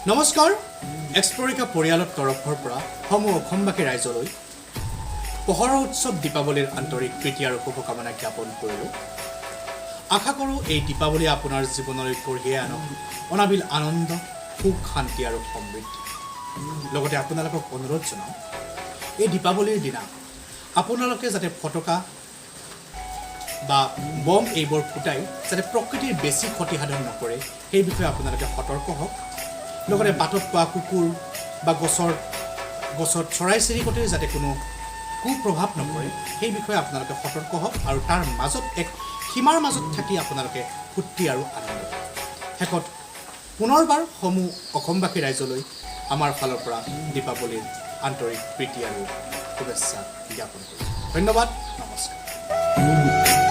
নমস্কাৰ এক্সপ্লোৰিকা পৰিয়ালৰ তৰফৰ পৰা সমূহ অসমবাসী ৰাইজলৈ পোহৰৰ উৎসৱ দীপাৱলীৰ আন্তৰিক প্ৰীতি আৰু শুভকামনা জ্ঞাপন কৰিলোঁ। আশা কৰোঁ এই দীপাৱলী আপোনাৰ জীৱনলৈ কঢ়িয়াই আনক অনাবিল আনন্দ, সুখ, শান্তি আৰু সমৃদ্ধি। লগতে আপোনালোকক অনুৰোধ জনাওঁ, এই দীপাৱলীৰ দিনা আপোনালোকে যাতে ফটকা বা বম এইবোৰ ফুটাই যাতে প্ৰকৃতিৰ বেছি ক্ষতিসাধন নকৰে, সেই বিষয়ে আপোনালোকে সতৰ্ক হওক। লগতে বাটত পোৱা কুকুৰ বা গছত চৰাই চিৰিকটিৰ যাতে কোনো কুপ্ৰভাৱ নপৰে, সেই বিষয়ে আপোনালোকে সতৰ্ক হওক আৰু তাৰ মাজত এক সীমাৰ মাজত থাকি আপোনালোকে ফূৰ্তি আৰু আনন্দ। শেষত পুনৰবাৰ সমূহ অসমবাসী ৰাইজলৈ আমাৰ ফালৰ পৰা দীপাৱলীৰ আন্তৰিক প্ৰীতি আৰু শুভেচ্ছা জ্ঞাপন কৰিছোঁ। ধন্যবাদ, নমস্কাৰ।